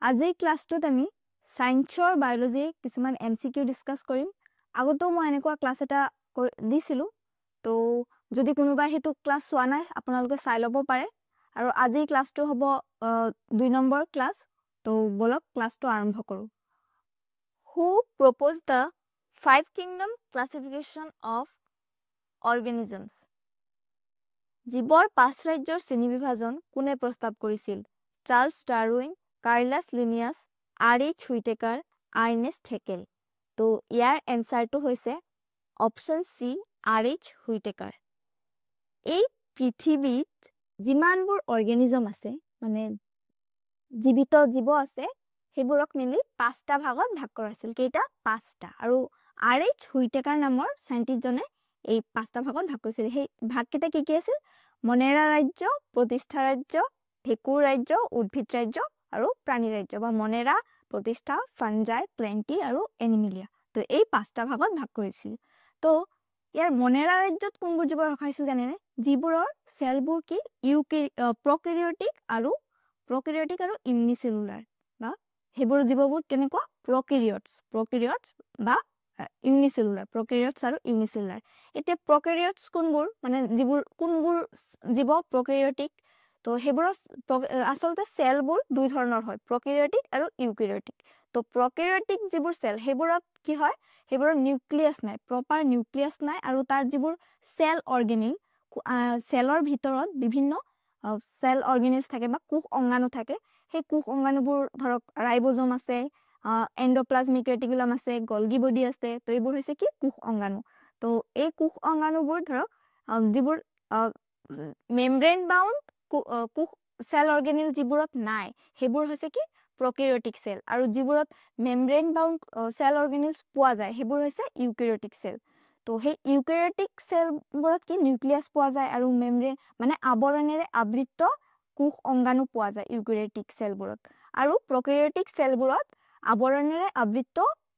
আজিৰ ক্লাছটোত আমি সায়েন্সৰ বায়োলজিৰ কিছুমান এমসিকিউ ডিসকাস কৰিম আগতো মই এনেকুৱা ক্লাছ এটা দিছিলো তো যদি কোনোবা হেতু ক্লাছ চোৱা নাই আপোনালোকে চাই ল'ব পাৰে আৰু আজিৰ ক্লাছটো হ'ব 2 নম্বৰ ক্লাছ তো বলক ক্লাছটো আৰম্ভ কৰো Who proposed the five kingdom classification of organisms জীৱৰ পাঁচ ৰাজ্যৰ শ্ৰেণীবিভাজন কোনে প্ৰস্তাৱ কৰিছিল Charles Darwin Carolus Linnaeus R H. Whittaker Ernst Haeckel তো ইয়াৰ এনসাৰটো হৈছে অপচন সি আৰ.এইচ. হুইটেকাৰ এই পৃথিৱীত যিমানবোৰ অৰ্গেনিজম আছে মানে জীৱিত জীৱ আছে সেইবোৰক মিলি পাঁচটা ভাগত ভাগ কৰা আছিল কেইটা পাঁচটা আৰু আৰ.এইচ. হুইটেকাৰ নামৰ সাইন্টিষ্টজনে এই পাঁচটা ভাগত ভাগ কৰিছিল সেই ভাগকেইটা কি কি আছিল মনেৰা ৰাজ্য প্ৰতিষ্ঠা ৰাজ্য ভেকুৰ ৰাজ্য উদ্ভিদ ৰাজ্য আৰু প্ৰাণী ৰাজ্য বা মনেৰা প্ৰতিষ্ঠা ফাঞ্জাই প্লেন্টি আৰু এনিমিলিয়া তো এই পাঁচটা ভাগত ভাগ কৰিছিল তো ইয়াৰ মনেৰা ৰাজ্যত কোনবোৰ জীৱ ৰখা হৈছিল জানেনে যিবোৰৰ সেলবোৰ কি প্ৰক্যাৰিওটিক আৰু ইউনিসেলুলাৰ বা হেবোৰ জীৱবোৰ কেনেকুৱা প্ৰক্যাৰিওটস বা ইউনিসেলুলাৰ প্ৰক্যাৰিওটস আৰু ইউনিসেলুলাৰ এতিয়া প্ৰক্যাৰিওটস কোনবোৰ মানে যিবোৰ কোনবোৰ জীৱ প্ৰক্যাৰিওটিক তো হেবোৰ আসলতে সেলবোৰ দুই ধৰণৰ হয় প্ৰক্যাৰিওটিক আৰু ইউক্যাৰিওটিক তো প্ৰক্যাৰিওটিক যিবোৰ সেল হেবোৰত কি হয় হেবোৰৰ নিউক্লিয়াছ নাই প্ৰপাৰ নিউক্লিয়াছ নাই আৰু তাৰ যিবোৰ সেল অৰ্গেনিল সেলৰ ভিতৰত বিভিন্ন সেল অৰ্গেনিলছ থাকে বা কোষ অঙ্গাণু থাকে সেই কোষ অঙ্গাণুবোৰ ধৰক ৰাইবোজোম আছে এন্ডোপ্লাজমিক ৰেটিকুলাম আছে গলগি বডি আছে তো এইবোৰ হৈছে কি কোষ অঙ্গাণু তো এই কোষ অঙ্গাণুবোৰ ধৰক যিবোৰ মেমব্ৰেন বাউন্ড কোষ সেল অৰ্গেনিল যিবোৰত নাই হেবোৰ হৈছে কি প্ৰক্যাৰিওটিক সেল আৰু যিবোৰত মেমব্ৰেন বাউন্ড সেল অৰ্গেনিলছ পোৱা যায় হেবোৰ হৈছে ইউক্যাৰিওটিক সেল তো সেই ইউক্যাৰিওটিক সেলবোৰত কি নিউক্লিয়াছ পোৱা যায় আৰু মেমব্ৰেন মানে আৱৰণেৰে আবৃত কোষ অঙ্গাণু পোৱা যায় ইউক্যাৰিওটিক সেলবোৰত আৰু প্ৰক্যাৰিওটিক সেলবোৰত আৱৰণেৰে আবৃত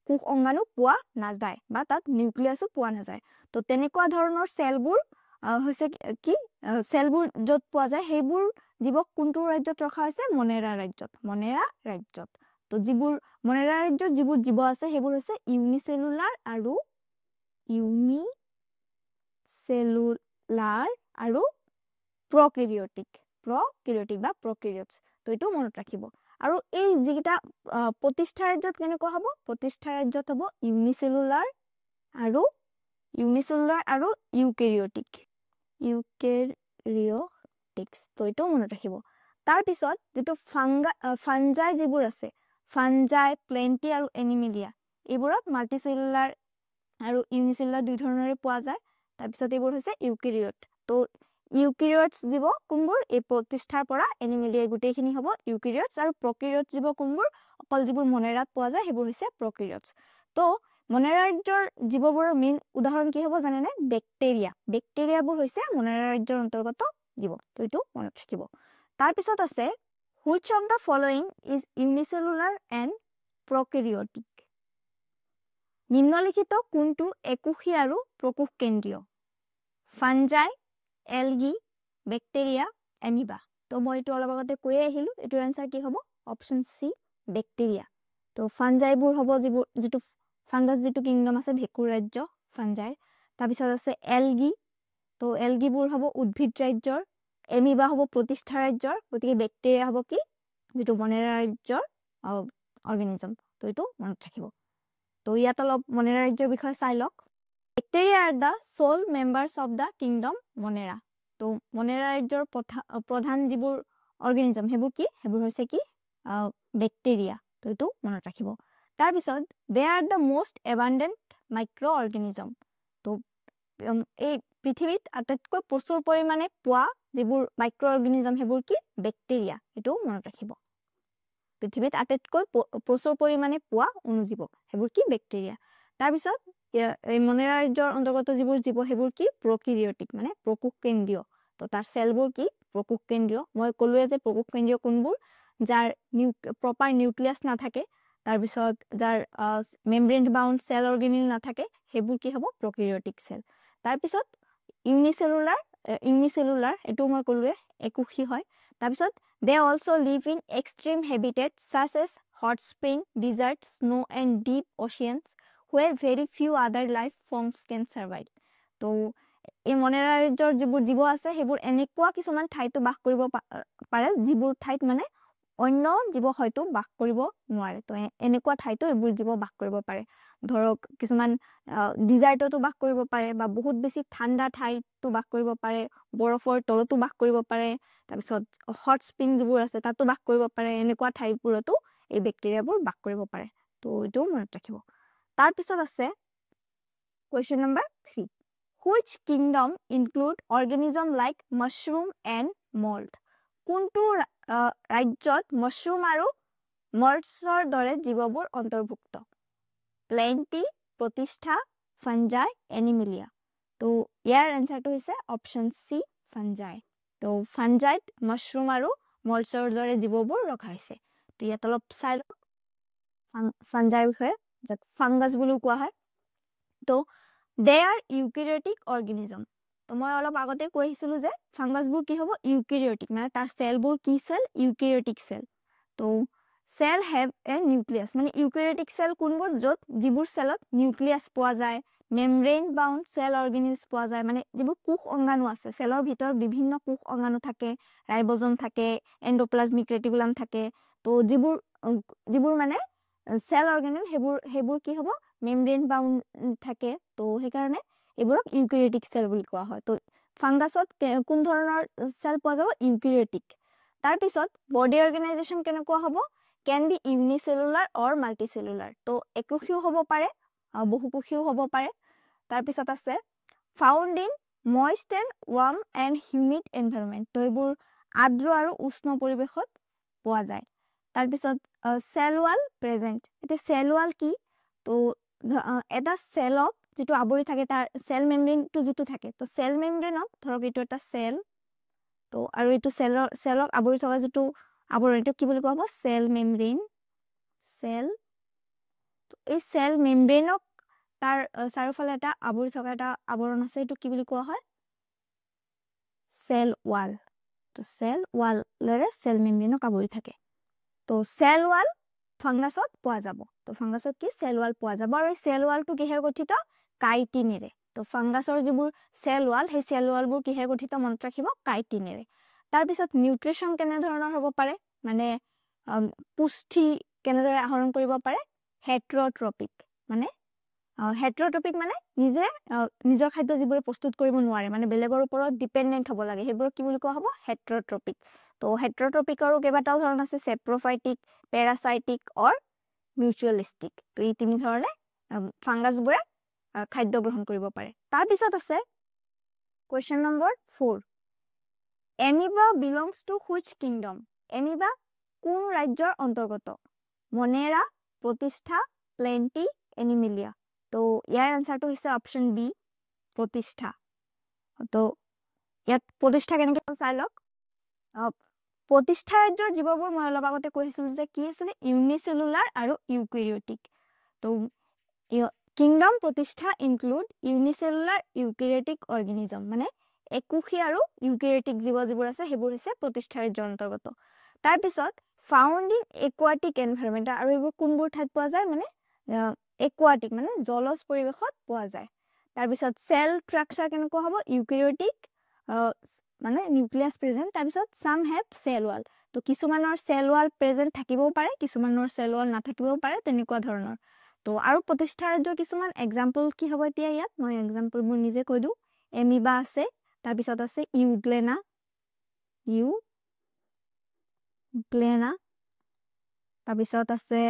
কোষ অঙ্গাণু পোৱা নাযায় বা তাত নিউক্লিয়াছও পোৱা নাযায় তো তেনেকুৱা ধৰণৰ সেলবোৰ হৈছে কি সেলবোৰ যত পোৱা যায় সেইবোৰ জীৱক কোনটো ৰাজ্যত ৰখা হৈছে মনেৰা ৰাজ্যত তো যিবোৰ মনেৰা ৰাজ্যত যিবোৰ জীৱ আছে সেইবোৰ হৈছে ইউনিসেলুলাৰ আৰু প্ৰক্যাৰিওটিক বা প্ৰক্যাৰিওটস তো এটো মনত ৰাখিব আৰু এই যিটা প্ৰতিষ্ঠা ৰাজ্যত কেনেকুৱা হ'ব প্ৰতিষ্ঠা ৰাজ্যত হ'ব ইউনিসেলুলাৰ আৰু ইউক্যাৰিওটিক্স তো এটো মনত ৰাখিব তাৰ পিছত যেটো ফাঞ্জাই যিবোৰ আছে ফাঞ্জাই প্লেন্টি আৰু এনিমিলিয়া এইবোৰত মাল্টিসেলুলাৰ আৰু ইউনিসেলুলাৰ দুই ধৰণৰে পোৱা যায় তাৰ পিছত এইবোৰ হৈছে ইউক্যাৰিওট তো ইউক্যাৰিওটস জীৱ কোনবোৰ এই প্ৰতিষ্ঠাৰ পৰা এনিমিলিয়া গুটেইখিনি হ'ব ইউক্যাৰিওটস আৰু প্ৰক্যাৰিওটস জীৱ কোনবোৰ অকল যিবোৰ মনেৰাত পোৱা যায় হেবোৰ হৈছে প্ৰক্যাৰিওটস তো মনেৰা ৰাজ্যৰ জীৱবোৰৰ মেইন উদাহৰণ কি হ'ব জানেনে বেক্টেৰিয়াবোৰ হৈছে মনেৰা ৰাজ্যৰ অন্তৰ্গত জীৱ তো এটো মনত ৰাখিব তাৰ পিছত আছে which of the following is unicellular and prokaryotic নিম্নলিখিত কোনটো একোষী আৰু প্ৰকোষ কেন্দ্ৰীয় ফাঞ্জাই এলগি বেক্টেৰিয়া এমিবা তো মই এটো অলপ আগতে কৈ আহিলো এটোৰ আনসাৰ কি হ'ব অপচন সি বেক্টেৰিয়া তো ফাঞ্জাইবোৰ হ'ব যেটো ফাংগাছ যেটো কিংডম আছে ভেকুৰ ৰাজ্য ফাঞ্জাই তাৰ পিছত আছে এলগি তো এলগিবোৰ হ'ব উদ্ভিদ ৰাজ্যৰ এমিবা হ'ব প্ৰতিষ্ঠা ৰাজ্যৰ গতিকে বেক্টেৰিয়া হ'ব কি যেটো মনেৰা ৰাজ্যৰ অৰ্গানিজম তো এটো মনত ৰাখিব তো ইয়াত অলপ মনেৰা ৰাজ্যৰ বিষয়ে চাই লওক Bacteria are the sole members of the kingdom Monera. তো মনেৰা ৰাজ্যৰ প্ৰধান যিবোৰ অৰ্গানিজম হেবোৰ কি হেবোৰ হৈছে কি ব্যাকটেৰিয়া তো এটো মনত ৰাখিব তাৰ পিছত they are the most abundant microorganism তো এই পৃথিৱীত আটাইতকৈ প্ৰচুৰ পৰিমাণে পোৱা যিবোৰ মাইক্ৰোঅৰ্গানিজম হেবোৰ কি ব্যাকটেৰিয়া এটো মনত ৰাখিব পৃথিৱীত আটাইতকৈ প্ৰচুৰ পৰিমাণে পোৱা অণুজীৱ হেবোৰ কি ব্যাকটেৰিয়া তাৰ পিছত এই মনেৰা ৰাজ্যৰ অন্তৰ্গত যিবোৰ জীৱ হেবোৰ কি প্ৰক্যাৰিওটিক মানে প্ৰকোষ কেন্দ্ৰীয় তো তাৰ সেলবোৰ কি প্ৰকোষ কেন্দ্ৰীয় মই কলোৱে যে প্ৰকোষ কেন্দ্ৰীয় কোনবোৰ যাৰ প্ৰপাৰ নিউক্লিয়াছ নাথাকে তাৰ পিছত যাৰ মেমব্ৰেন বাউন্ড সেল অৰ্গেনিল নাথাকে হেবোৰ কি হ'ব প্ৰক্যাৰিওটিক সেল তাৰ পিছত ইউনিসেলুলাৰ এটো মই কলোৱে একোষী হয় তাৰপিছত they also live in extreme habitats such as hot spring, desert, snow and deep oceans where very few other life forms can survive. তো এই মনেৰা ৰাজ্যৰ যিবোৰ জীৱ আছে সেইবোৰ এনেকুৱা কিছুমান ঠাইতো বাস কৰিব পাৰে যিবোৰ ঠাইত মানে অন্য জীৱ হয়তো বাস কৰিব নোৱাৰে তো এনেকুৱা ঠাইতো এইবোৰ জীৱ বাস কৰিব পাৰে ধৰক কিছুমান ডিজাৰ্টতো বাস কৰিব পাৰে বা বহুত বেছি ঠাণ্ডা ঠাইতো বাস কৰিব পাৰে বৰফৰ তলতো বাস কৰিব পাৰে তাৰপিছত হট স্প্ৰিং যিবোৰ আছে তাতো বাস কৰিব পাৰে এনেকুৱা ঠাইবোৰতো এই বেক্টেৰিয়াবোৰ বাস কৰিব পাৰে তো এইটো মনত ৰাখিব তাৰপিছত আছে question number 3 which kingdom include organism like mushroom and mold কোনটো ৰাজ্যত মাশৰুম আৰু মল্ডছৰ দৰে জীৱবোৰ অন্তৰ্ভুক্ত প্লেন্টি প্ৰতিষ্ঠা ফাঞ্জাই এনিমেলিয়া তো ইয়াৰ এনসাৰটো হৈছে অপচন সি ফাঞ্জাই তো ফাঞ্জাইত মাশৰুম আৰু মল্ডছৰ দৰে জীৱবোৰ ৰখা হৈছে তো ইয়াত অলপ চাই ফাঞ্জাইৰ বিষয়ে যাক ফাংগাছ বুলিও কোৱা হয় তো they are eukaryotic organism তো মই অলপ আগতে কৈ আহিছিলো যে ফাংগাছবোৰ কি হ'ব ইউকেৰিয়োটিক মানে তাৰ সেলবোৰ কি সেল ইউকেৰিয়োটিক সেল তো সেল হ্যাভ এ নিউক্লিয়াস মানে ইউকেৰিয়োটিক সেল কোনবোৰ যত যিবোৰ সেলত নিউক্লিয়াস পোৱা যায় মেমব্ৰেন বাউন্ড সেল অৰ্গানিজ পোৱা যায় মানে যিবোৰ কোষ অঙ্গাণু আছে সেলৰ ভিতৰত বিভিন্ন কোষ অঙ্গাণু থাকে ৰাইবোজম থাকে এন্ডোপ্লাজমিক ৰেটিকুলাম থাকে তো যিবোৰ মানে সেল অৰ্গানেল হেবোৰ কি হ'ব মেমব্ৰেন বাউন্ড থাকে তো সেই কাৰণে এবোৰক ইউকেৰিয়োটিক সেল বুলি কোৱা হয় তো ফাংগাছত কোন ধৰণৰ সেল পোৱা যাব ইউকেৰিয়োটিক তাৰ পিছত বডি অৰ্গানাইজেচন কেনেকুৱা হ'ব can be unicellular or multicellular তো এককোষীয় হ'ব পাৰে বহুকোষীয় হ'ব পাৰে তাৰ পিছত আছে found in moist and warm and humid environment তো এইবোৰ আৰ্দ্ৰ আৰু উষ্ণ পৰিবেশত পোৱা যায় তাৰ পিছত সেল ওয়াল প্ৰেজেন্ট এটা সেল ওয়াল কি তো এটা সেলক যেটো আবৰি থাকে তাৰ সেল মেমব্ৰেনটো যেটো থাকে তো সেল মেমব্ৰেনক ধৰক এটো এটা সেল তো আৰু এটো সেলক আবৰি থকা যেটো আবৰণটো কি বুলি কোৱা হ'ব সেল মেমব্ৰেন সেল তো এই সেল মেমব্ৰেনক তাৰ চাৰিওফালে এটা আবৰি থকা এটা আবৰণ আছে এটো কি বুলি কোৱা হয় সেল ওয়াল তো সেল ওয়ালৰে সেল মেমব্ৰেনক আবৰি থাকে তো সেল ওয়াল ফাংগাছত পোৱা যাব তো ফাংগাছত কি সেল ওয়াল পোৱা যাব আৰু এই সেল ওয়ালটো কিহেৰে গঠিত কাইটিনেৰে তো ফাংগাছৰ যিবোৰ সেল ওয়াল সেই সেল ওয়ালবোৰ কিহেৰে গঠিত মনত ৰাখিব কাইটিনেৰে তাৰ পিছত নিউট্ৰিশন কেনে ধৰণৰ হ'ব পাৰে মানে পুষ্টি কেনেদৰে আহৰণ কৰিব পাৰে হেট্ৰট্ৰপিক মানে নিজে নিজৰ খাদ্য যিবোৰ প্ৰস্তুত কৰিব নোৱাৰে মানে বেলেগৰ ওপৰত ডিপেন্ডেন্ট হ'ব লাগে হেবোৰ কি বুলি কোৱা হ'ব হেট্ৰট্ৰপিক তো হেট্ৰট্ৰপিকৰো কেইবাটাও ধৰণ আছে সেপ্ৰোফাইটিক প্যাৰাসাইটিক অৰ মিউচুয়ালিস্টিক তো এই তিনি ধৰণে ফাংগাছবোৰে খাদ্য গ্ৰহণ কৰিব পাৰে তাৰ পিছত আছে question number 4 amoeba belongs to which kingdom amoeba কোন ৰাজ্যৰ অন্তৰ্গত মনেৰা প্ৰতিষ্ঠা প্লেন্টি এনিমেলিয়া তো ইয়াৰ আনসাৰটো হৈছে অপচন বি প্ৰতিষ্ঠা তো ইয়াত প্ৰতিষ্ঠা কেনেকৈ চাই লওক প্ৰতিষ্ঠা ৰাজ্যৰ জীৱবোৰ মই অলপ আগতে কৈছিলো যে কি আছিল ইউনিসেলুলাৰ আৰু ইউকেৰিয়োটিক তো কিংডম প্ৰতিষ্ঠা ইনক্লুড ইউনিসেলুলাৰ ইউকেৰিয়োটিক অৰ্গানিজম মানে এককোষী আৰু ইউকেৰিয়োটিক জীৱ যিবোৰ আছে হেবোৰ হৈছে প্ৰতিষ্ঠা ৰাজ্যৰ অন্তৰ্গত তাৰ পিছত ফাউন্ড ইন একুৱাটিক এনভায়ৰনমেন্ট আৰু এইবোৰ কোনবোৰ ঠাইত পোৱা যায় মানে একুৱাটিক মানে জলজ পৰিবেশত পোৱা যায় তাৰ পিছত সেল স্ট্ৰাকচাৰ কেনেকুৱা হ'ব ইউকেৰিয়োটিক মানে নিউক্লিয়াস প্ৰেজেন্ট তাৰ পিছত সাম হ্যাভ সেল ওয়াল তো কিছুমানৰ সেল ওয়াল প্ৰেজেন্ট থাকিবও পাৰে কিছুমানৰ সেল ওয়াল নাথাকিবও পাৰে তেনেকুৱা ধৰণৰ তো আৰু প্ৰতিষ্ঠা ৰাজ্যৰ কিছুমান এক্সাম্পল কি হ'ব এতিয়া ইয়াত মই এক্সাম্পলবোৰ নিজে কৈ দিও এমিবা আছে তাৰ পিছত আছে ইউগ্লেনা তাৰ পিছত আছে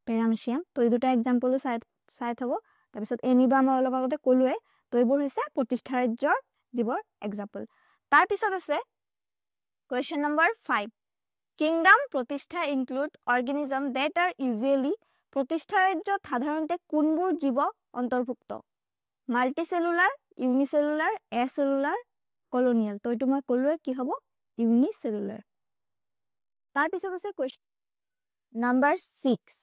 পেৰামিশিয়াম তো এই দুটা এক্সাম্পলও চাই থব তাৰ পিছত এমিবা মই অলপ আগতে ক'লোৱে তো এইবোৰ হৈছে প্ৰতিষ্ঠা ৰাজ্যৰ জীৱৰ এক্সাম্পল তাৰ পিছত আছে question number 5 kingdom প্ৰতিষ্ঠা include organism that are usually প্ৰতিষ্ঠা ৰাজ্যত সাধাৰণতে কোনবোৰ জীৱ অন্তৰ্ভুক্ত মাল্টিসেলুলাৰ ইউনিসেলুলাৰ এসেলুলাৰ কলোনিয়াল তো এটো মই ক'লোৱে কি হ'ব ইউনিসেলুলাৰ তাৰ পিছত আছে question number 6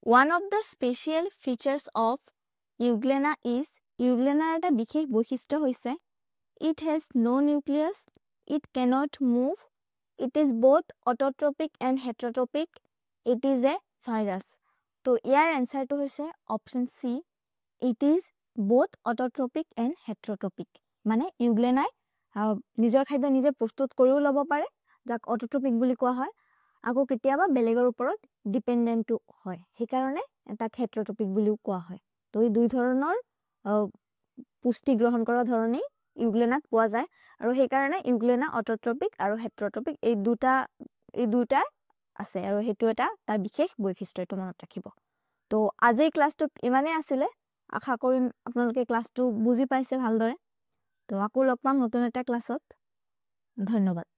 one of the special features of Euglena is ইউগ্লেনাৰ এটা বিশেষ বৈশিষ্ট্য হৈছে it has no nucleus, it cannot move, it is both autotrophic and heterotrophic, it is a virus. তো ইয়াৰ এনসাৰটো হৈছে option C, it is both autotrophic and heterotrophic. মানে ইউগ্লেনাই নিজৰ খাদ্য নিজে প্ৰস্তুত কৰিও ল'ব পাৰে, যাক অটোট্ৰপিক বুলি কোৱা হয়, আকৌ কেতিয়াবা বেলেগৰ ওপৰত ডিপেন্ডেন্টও হয়, সেইকাৰণে তাক হেটেৰট্ৰপিক বুলিও কোৱা হয়। তো এই দুই ধৰণৰ পুষ্টি গ্ৰহণ কৰা ধৰণেই ইউগ্লেনাক পোৱা যায়, আৰু সেইকাৰণে ইউগ্লেনা অটোট্ৰপিক আৰু হেটেৰট্ৰপিক এই দুটা আছে, আৰু সেইটো এটা তাৰ বিশেষ বৈশিষ্ট্য, এইটো মনত ৰাখিব। তো আজিৰ ক্লাছটো ইমানেই আছিলে, আশা কৰিম আপোনালোকে ক্লাছটো বুজি পাইছে ভালদৰে। তো আকৌ লগ পাম নতুন এটা ক্লাছত। ধন্যবাদ।